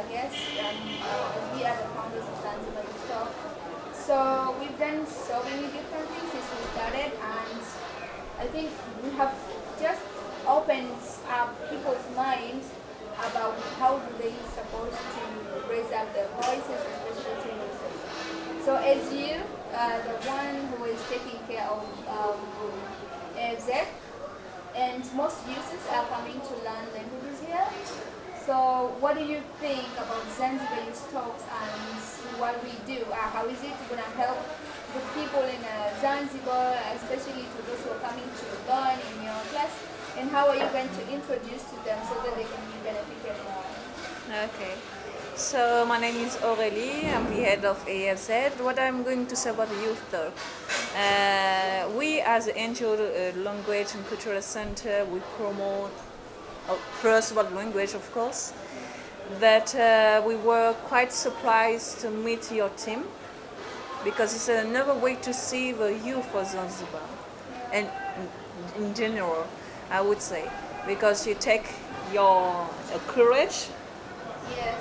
guest, as we are the founders of Zanzibar Store. So we've done so many different things since we started, and I think we have just opened up people's minds about how do they supposed to raise up their voices, especially teenagers. So as you, the one who is taking care of AFZ, and most users are coming to learn languages here. So what do you think about Zanzibar Youth Talks and what we do? How is it going to help the people in Zanzibar, especially to those who are coming to learn in your class? And how are you going to introduce to them so that they can be benefited more? Okay. So my name is Aurélie. I'm the head of AFZ. What I'm going to say about the youth talk. We as the Angel Language and Cultural Center, we promote first about language, of course. That we were quite surprised to meet your team because it's another way to see the youth of Zanzibar, and in general, I would say, because you take your courage Yes.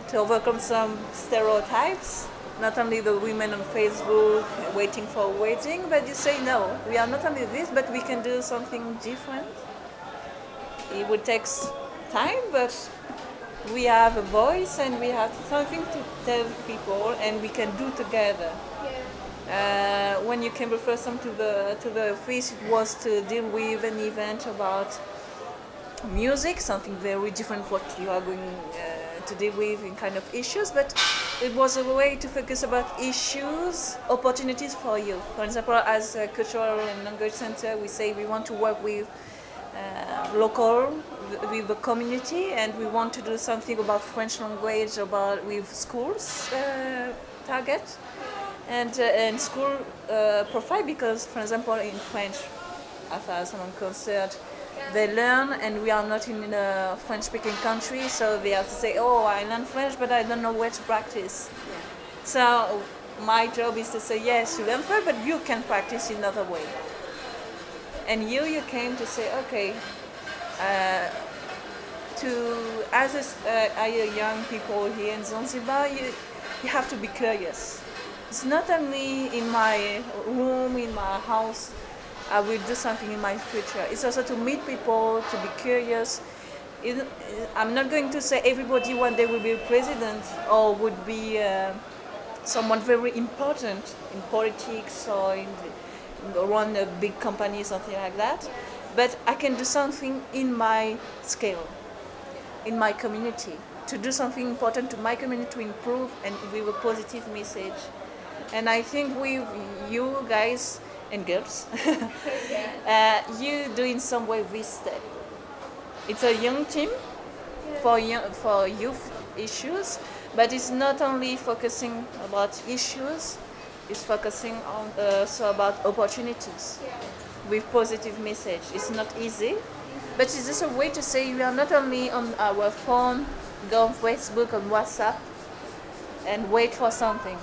to overcome some stereotypes. Not only the women on Facebook waiting for a wedding, but you say no, we are not only this, but we can do something different. It would take time, but we have a voice and we have something to tell people, and we can do together. When you came the first time to the office, it was to deal with an event about music, something very different what you are going to deal with in kind of issues, but it was a way to focus about issues, opportunities for you. For example, as a cultural and language center, we say we want to work with local, with the community, and we want to do something about French language, about with schools target and school profile, because, for example, in French, as I'm concerned, they learn, and we are not in a French-speaking country, so they have to say, "Oh, I learn French, but I don't know where to practice." So my job is to say, "Yes, you learn French, but you can practice in another way." And you came to say, "Okay, to as young people here in Zanzibar, you have to be curious. It's not only in my room, in my house, I will do something in my future. It's also to meet people, to be curious. I'm not going to say everybody one day will be a president or would be someone very important in politics or run a big company, something like that. But I can do something in my scale, in my community, to do something important to my community, to improve and with a positive message. And I think with you guys and girls, you do in some way this step. It's a young team for youth issues, but it's not only focusing about issues, it's focusing on also about opportunities with positive message. It's not easy, but it's just a way to say we are not only on our phone, go on Facebook, on WhatsApp, and wait for something.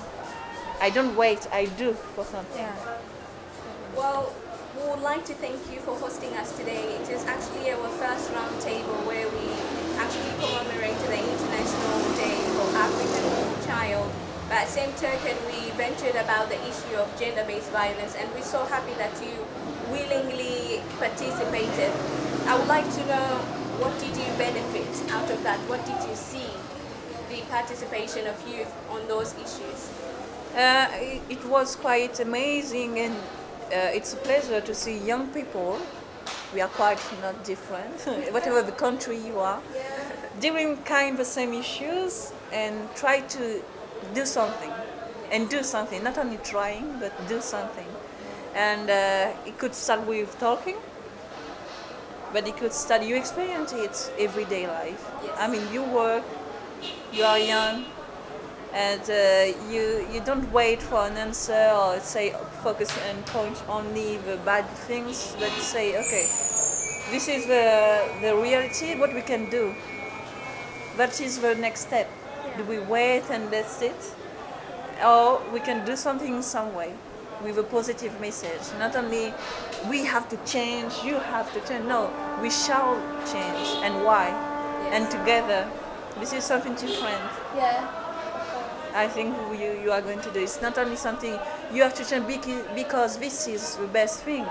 I don't wait, I do for something. Yeah. Well, we would like to thank you for hosting us today. It is actually our first round table where we actually commemorated the International Day for African Child. But at the same token, we ventured about the issue of gender-based violence, and we're so happy that you willingly participated. I would like to know, what did you benefit out of that? What did you see the participation of youth on those issues? It was quite amazing, and it's a pleasure to see young people. We are quite not different, whatever the country you are, dealing kind of the same issues and try to do something. And do something, not only trying, but do something. And it could start with talking, but it could start, you experience it everyday life. Yes. I mean, you work, you are young, and you don't wait for an answer or say focus and point only the bad things, but say, okay, this is the reality, what we can do. That is the next step. Do we wait and that's it? Or we can do something in some way with a positive message. Not only we have to change, you have to change. No, we shall change. And why? Yes. And together This is something different. Yeah. I think you are going to do. It's not only something you have to change because this is the best thing.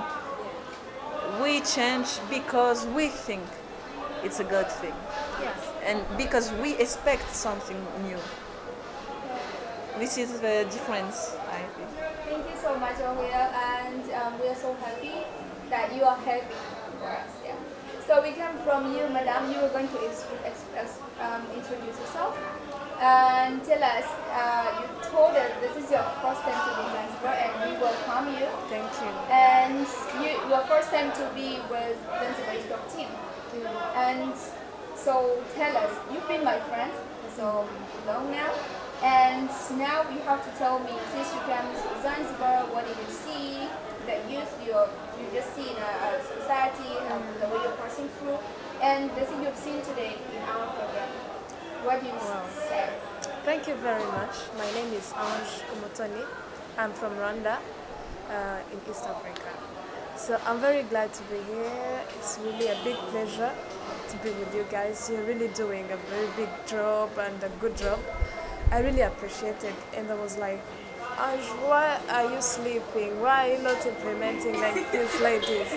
We change because we think it's a good thing. Yes. And because we expect something new. This is the difference, I think. Thank you so much, Auriel, and we are so happy that you are happy for us. Yeah. So we come from you, Madam. You are going to introduce yourself and tell us. You told us this is your first time to be in Zanzibar, and we welcome you. Thank you. And your first time to be with Zanzibar's top team. And so tell us, you've been my friend for so long now. And now you have to tell me, since you came to Zanzibar, what did you see, the youth you just see in our society, the way you're passing through, and the thing you've seen today in our program. What do you say? Thank you very much. My name is Ange Umutoni. I'm from Rwanda in East Africa. So I'm very glad to be here. It's really a big pleasure to be with you guys. You're really doing a very big job and a good job. I really appreciate it. And I was like, Ange, why are you sleeping? Why are you not implementing like this, like this?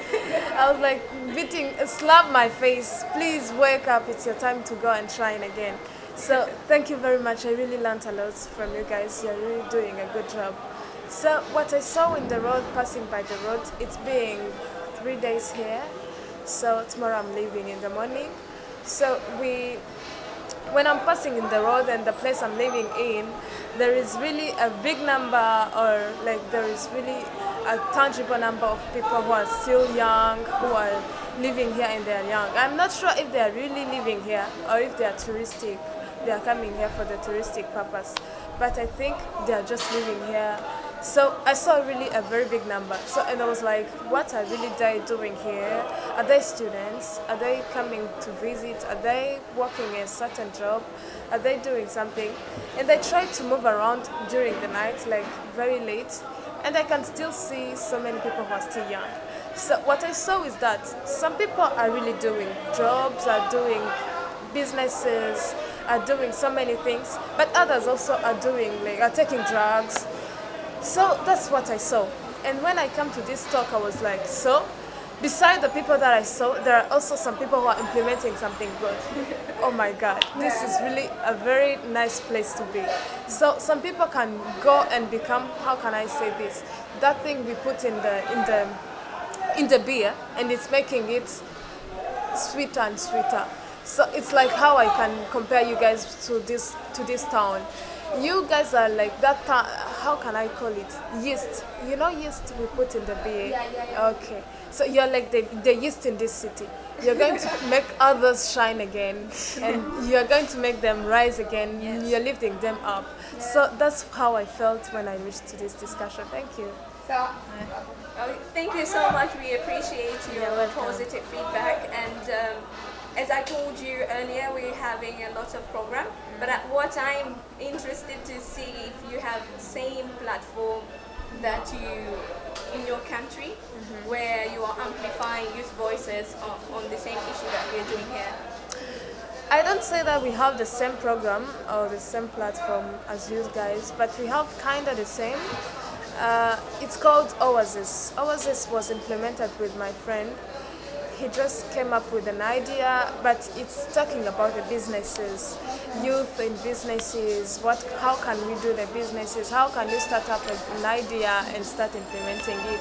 I was like slap my face. Please wake up. It's your time to go and shine again. So thank you very much. I really learned a lot from you guys. You're really doing a good job. So what I saw in the road, passing by the road, it's been 3 days here. So tomorrow I'm leaving in the morning. So when I'm passing in the road and the place I'm living in, there is really a big number, or like there is really a tangible number of people who are still young, who are living here and they are young. I'm not sure if they are really living here or if they are touristic. They are coming here for the touristic purpose. But I think they are just living here. So I saw really a very big number. So and I was like, what are really they doing here? Are they students? Are they coming to visit? Are they working a certain job? Are they doing something? And I tried to move around during the night, like very late, and I can still see so many people who are still young. So what I saw is that some people are really doing jobs, are doing businesses, are doing so many things, but others also are taking drugs. So that's what I saw. And when I come to this talk, I was like, so beside the people that I saw, there are also some people who are implementing something good. Oh my God, this is really a very nice place to be. So some people can go and become, how can I say this? That thing we put in the beer, and it's making it sweeter and sweeter. So it's like how I can compare you guys to this town. You guys are like that. How can I call it? Yeast. You know yeast we put in the beer. Yeah. Okay. So you're like the yeast in this city. You're going to make others shine again, and you're going to make them rise again. Yes. You're lifting them up. Yeah. So that's how I felt when I reached to this discussion. Thank you. So Thank you so much. We appreciate your You're welcome. positive feedback. And as I told you earlier, we're having a lot of program. But what I'm interested to see if you have the same platform that you in your country, where you are amplifying youth voices on the same issue that we're doing here. I don't say that we have the same program or the same platform as you guys, but we have kind of the same. It's called Oasis. Oasis was implemented with my friend. He just came up with an idea, but it's talking about the businesses, youth in businesses. How can we do the businesses? How can you start up an idea and start implementing it?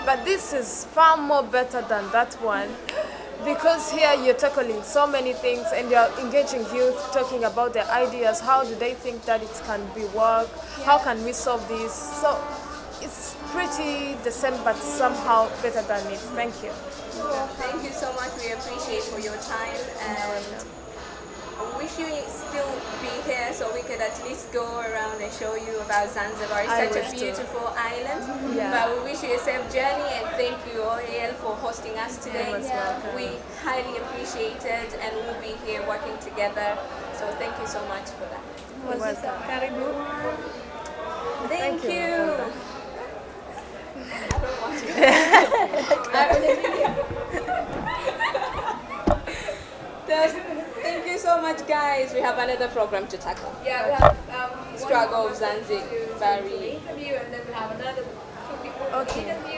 But this is far more better than that one, because here you're tackling so many things and you're engaging youth, talking about their ideas. How do they think that it can be work? How can we solve this? So it's pretty the same, but somehow better than it. Thank you. Thank you so much. We appreciate for your time, and I wish you still be here so we could at least go around and show you about Zanzibar. It's I such a wish to. beautiful island. Yeah. But we wish you a safe journey, and thank you, Auriel, for hosting us today. You're most welcome. We highly appreciate it, and we'll be here working together. So thank you so much for that. You're welcome. Karibu. Thank you. you. Thank you so much. much, guys. We have another program to tackle. Yeah, we have Struggle one of more person Zanzibar. to interview, and then we have another two people to Okay. interview.